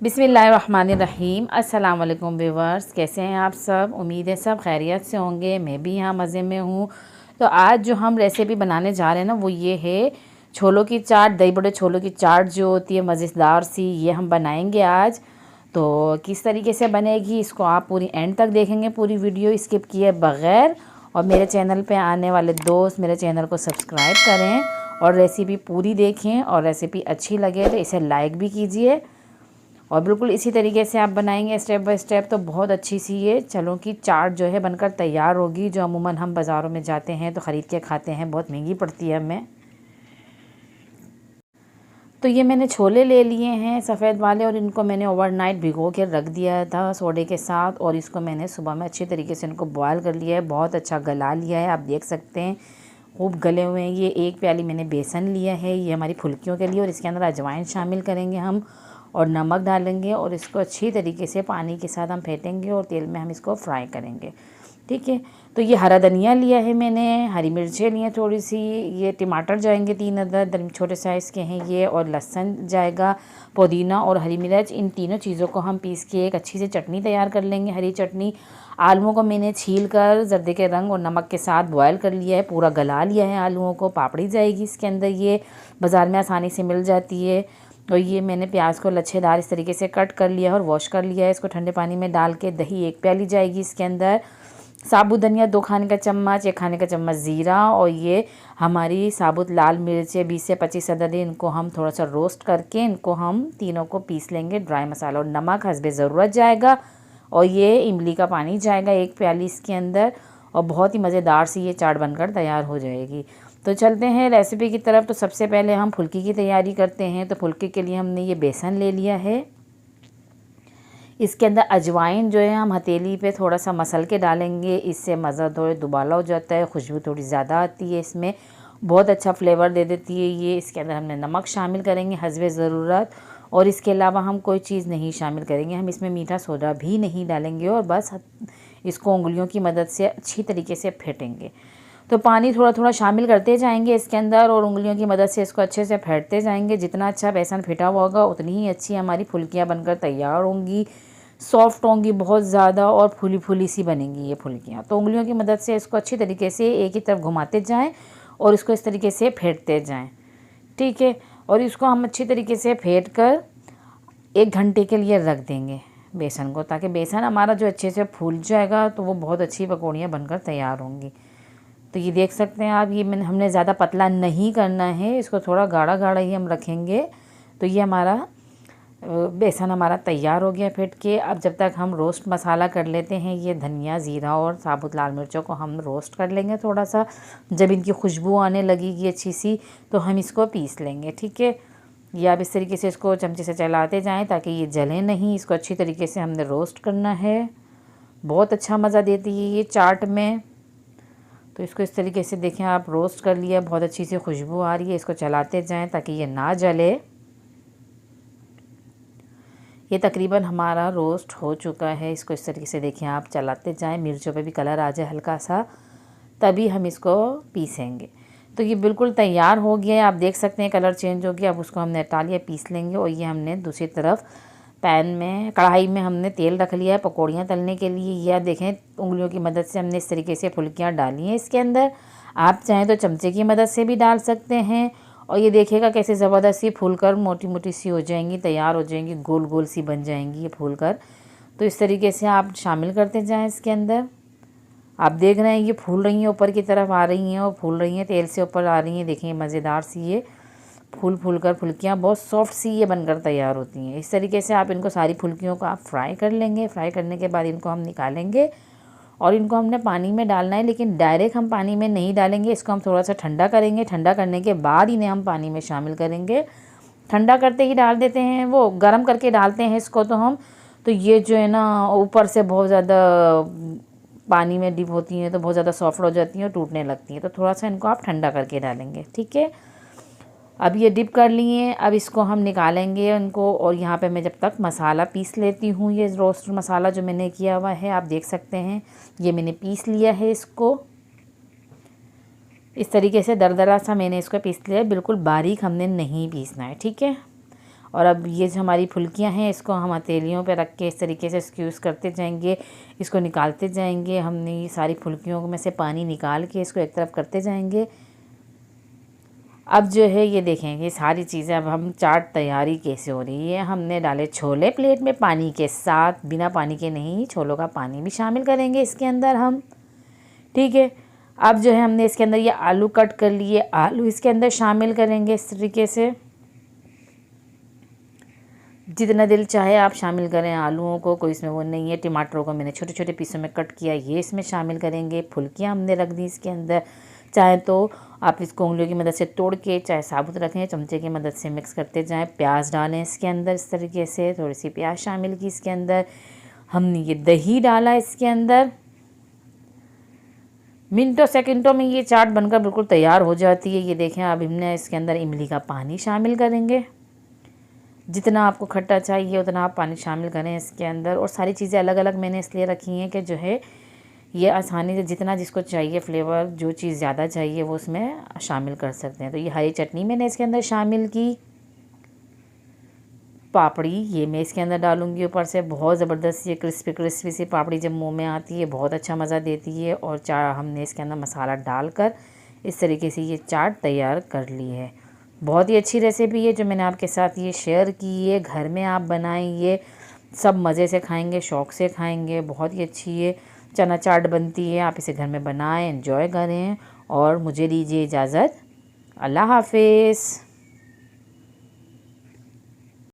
बिस्मिल्लाहिर्रहमानिर्रहीम। अस्सलाम वालेकुम व्यूवर्स, कैसे हैं आप सब। उम्मीद है सब खैरियत से होंगे। मैं भी यहाँ मज़े में हूँ। तो आज जो हम रेसिपी बनाने जा रहे हैं ना, वो ये है छोलों की चाट। दही बड़े छोलों की चाट जो होती है मज़ेदार सी, ये हम बनाएंगे आज। तो किस तरीके से बनेगी इसको आप पूरी एंड तक देखेंगे, पूरी वीडियो स्किप किए बग़ैर। और मेरे चैनल पे आने वाले दोस्त मेरे चैनल को सब्सक्राइब करें और रेसिपी पूरी देखें, और रेसिपी अच्छी लगे तो इसे लाइक भी कीजिए। और बिल्कुल इसी तरीके से आप बनाएंगे स्टेप बाय स्टेप, तो बहुत अच्छी सी ये चलों की चाट जो है बनकर तैयार होगी। जो अमूमन हम बाज़ारों में जाते हैं तो ख़रीद के खाते हैं, बहुत महंगी पड़ती है हमें। तो ये मैंने छोले ले लिए हैं सफ़ेद वाले, और इनको मैंने ओवरनाइट भिगो के रख दिया था सोडे के साथ। और इसको मैंने सुबह में अच्छी तरीके से इनको बॉयल कर लिया है, बहुत अच्छा गला लिया है, आप देख सकते हैं खूब गले हुए हैं। ये 1 प्याली मैंने बेसन लिया है, ये हमारी फुल्कियों के लिए। और इसके अंदर अजवाइन शामिल करेंगे हम, और नमक डालेंगे, और इसको अच्छी तरीके से पानी के साथ हम फेंटेंगे और तेल में हम इसको फ्राई करेंगे। ठीक है। तो ये हरा धनिया लिया है मैंने, हरी मिर्चें ली हैं थोड़ी सी, ये टमाटर जाएंगे 3 अदद छोटे साइज़ के हैं ये, और लहसुन जाएगा, पुदीना और हरी मिर्च। इन तीनों चीज़ों को हम पीस के एक अच्छी सी चटनी तैयार कर लेंगे, हरी चटनी। आलूओं को मैंने छील कर जर्दे के रंग और नमक के साथ बॉयल कर लिया है, पूरा गला लिया है आलूओं को। पापड़ी जाएगी इसके अंदर, ये बाज़ार में आसानी से मिल जाती है। और ये मैंने प्याज को लच्छेदार इस तरीके से कट कर लिया है और वॉश कर लिया है, इसको ठंडे पानी में डाल के। दही 1 प्याली जाएगी इसके अंदर, साबुत धनिया 2 खाने का चम्मच, 1 खाने का चम्मच ज़ीरा, और ये हमारी साबुत लाल मिर्चें 20 से 25 अदद है। इनको हम थोड़ा सा रोस्ट करके इनको हम तीनों को पीस लेंगे। ड्राई मसाला और नमक हस्बे ज़रूरत जाएगा, और ये इमली का पानी जाएगा 1 प्याली इसके अंदर। और बहुत ही मज़ेदार सी ये चाट बनकर तैयार हो जाएगी। तो चलते हैं रेसिपी की तरफ। तो सबसे पहले हम फुल्की की तैयारी करते हैं। तो फुल्की के लिए हमने ये बेसन ले लिया है, इसके अंदर अजवाइन जो है हम हथेली पे थोड़ा सा मसल के डालेंगे, इससे मज़ा थोड़ा दुबाला हो जाता है, खुशबू थोड़ी ज़्यादा आती है, इसमें बहुत अच्छा फ्लेवर दे देती है ये। इसके अंदर हमने नमक शामिल करेंगे हस्बे ज़रूरत, और इसके अलावा हम कोई चीज़ नहीं शामिल करेंगे। हम इसमें मीठा सोडा भी नहीं डालेंगे, और बस इसको उंगलियों की मदद से अच्छी तरीके से फेंटेंगे। तो पानी थोड़ा थोड़ा शामिल करते जाएंगे इसके अंदर, और उंगलियों की मदद से इसको अच्छे से फेंटते जाएंगे। जितना अच्छा बेसन फेंटा हुआ होगा उतनी ही अच्छी हमारी फुल्कियाँ बनकर तैयार होंगी, सॉफ्ट होंगी बहुत ज़्यादा, और फूली फूली सी बनेंगी ये फुल्कियाँ। तो उंगलियों की मदद से इसको अच्छी तरीके से एक ही तरफ घुमाते जाएं और इसको इस तरीके से फेंटते जाएं। ठीक है। और इसको हम अच्छी तरीके से फेंट कर 1 घंटे के लिए रख देंगे बेसन को, ताकि बेसन हमारा जो अच्छे से फूल जाएगा तो वो बहुत अच्छी पकौड़ियाँ बनकर तैयार होंगी। तो ये देख सकते हैं आप, ये हमने ज़्यादा पतला नहीं करना है, इसको थोड़ा गाढ़ा गाढ़ा ही हम रखेंगे। तो ये हमारा बेसन हमारा तैयार हो गया फेंट के। अब जब तक हम रोस्ट मसाला कर लेते हैं, ये धनिया ज़ीरा और साबुत लाल मिर्चों को हम रोस्ट कर लेंगे थोड़ा सा। जब इनकी खुशबू आने लगेगी अच्छी सी, तो हम इसको पीस लेंगे। ठीक है। या आप इस तरीके से इसको चमचे से चलाते जाएं ताकि ये जले नहीं। इसको अच्छी तरीके से हमने रोस्ट करना है, बहुत अच्छा मज़ा देती है ये चाट में। तो इसको इस तरीके से देखें आप, रोस्ट कर लिया, बहुत अच्छी सी खुशबू आ रही है। इसको चलाते जाएं ताकि ये ना जले। ये तकरीबन हमारा रोस्ट हो चुका है। इसको इस तरीके से देखें आप, चलाते जाएं, मिर्चों पे भी कलर आ जाए हल्का सा, तभी हम इसको पीसेंगे। तो ये बिल्कुल तैयार हो गया है, आप देख सकते हैं कलर चेंज हो गया। अब उसको हमने हटा लिया, पीस लेंगे। और ये हमने दूसरी तरफ पैन में, कढ़ाई में हमने तेल रख लिया है पकौड़ियाँ तलने के लिए। यह देखें उंगलियों की मदद से हमने इस तरीके से फुल्कियाँ डाली हैं इसके अंदर। आप चाहें तो चमचे की मदद से भी डाल सकते हैं। और ये देखिएगा कैसे ज़बरदस्त सी फूलकर मोटी मोटी सी हो जाएंगी, तैयार हो जाएंगी, गोल गोल सी बन जाएंगी ये फूलकर। तो इस तरीके से आप शामिल करते जाएं इसके अंदर। आप देख रहे हैं ये फूल रही हैं, ऊपर की तरफ आ रही हैं और फूल रही हैं, तेल से ऊपर आ रही हैं। देखिए मज़ेदार सी ये फूल कर फुल्कियाँ बहुत सॉफ्ट सी ये बनकर तैयार होती हैं। इस तरीके से आप इनको सारी फुल्कियों को आप फ्राई कर लेंगे। फ्राई करने के बाद इनको हम निकालेंगे, और इनको हमने पानी में डालना है, लेकिन डायरेक्ट हम पानी में नहीं डालेंगे। इसको हम थोड़ा सा ठंडा करेंगे, ठंडा करने के बाद इन्हें हम पानी में शामिल करेंगे। ठंडा करते ही डाल देते हैं, वो गर्म करके डालते हैं इसको तो हम। तो ये जो है ना ऊपर से बहुत ज़्यादा पानी में डिप होती हैं तो बहुत ज़्यादा सॉफ्ट हो जाती हैं और टूटने लगती हैं। तो थोड़ा सा इनको आप ठंडा करके डालेंगे। ठीक है। अब ये डिप कर लिए, अब इसको हम निकालेंगे इनको। और यहाँ पे मैं जब तक मसाला पीस लेती हूँ, ये रोस्ट मसाला जो मैंने किया हुआ है आप देख सकते हैं, ये मैंने पीस लिया है इसको इस तरीके से। दरदरा सा मैंने इसको पीस लिया है, बिल्कुल बारीक हमने नहीं पीसना है। ठीक है। और अब ये जो हमारी फुल्कियाँ हैं इसको हम हथेलियों पे रख के इस तरीके से स्क्यूज़ करते जाएंगे, इसको निकालते जाएंगे। हमने ये सारी फुल्कियों में से पानी निकाल के इसको एक तरफ करते जाएंगे। अब जो है ये देखेंगे सारी चीज़ें, अब हम चाट तैयारी कैसे हो रही है। हमने डाले छोले प्लेट में पानी के साथ, बिना पानी के नहीं, छोलों का पानी भी शामिल करेंगे इसके अंदर हम, ठीक है। अब जो है हमने इसके अंदर ये आलू कट कर लिए, आलू इसके अंदर शामिल करेंगे इस तरीके से। जितना दिल चाहे आप शामिल करें आलूओं को, कोई इसमें वो नहीं है। टमाटरों को मैंने छोटे छोटे पीसों में कट किया, ये इसमें शामिल करेंगे। फुल्कियाँ हमने रख दी इसके अंदर, चाहे तो आप इसको उंगलियों की मदद से तोड़ के, चाहे साबुत रखें, चमचे की मदद से मिक्स करते जाएं। प्याज डालें इसके अंदर इस तरीके से, थोड़ी सी प्याज शामिल की इसके अंदर। हमने ये दही डाला इसके अंदर। मिनटों सेकंडों में ये चाट बनकर बिल्कुल तैयार हो जाती है। ये देखें, अब हमने इसके अंदर इमली का पानी शामिल करेंगे। जितना आपको खट्टा चाहिए उतना आप पानी शामिल करें इसके अंदर। और सारी चीज़ें अलग अलग मैंने इसलिए रखी हैं कि जो है ये आसानी से, जितना जिसको चाहिए फ्लेवर, जो चीज़ ज़्यादा चाहिए वो उसमें शामिल कर सकते हैं। तो ये हरी चटनी मैंने इसके अंदर शामिल की। पापड़ी ये मैं इसके अंदर डालूंगी ऊपर से। बहुत ज़बरदस्त ये क्रिस्पी क्रिस्पी सी पापड़ी जब मुंह में आती है बहुत अच्छा मज़ा देती है। और हमने इसके अंदर मसाला डालकर इस तरीके से ये चाट तैयार कर ली है। बहुत ही अच्छी रेसिपी है जो मैंने आपके साथ ये शेयर की है। घर में आप बनाएंगे, सब मज़े से खाएंगे, शौक़ से खाएंगे। बहुत ही अच्छी है चना चाट बनती है, आप इसे घर में बनाएं, एंजॉय करें। और मुझे दीजिए इजाज़त। अल्लाह हाफिज़।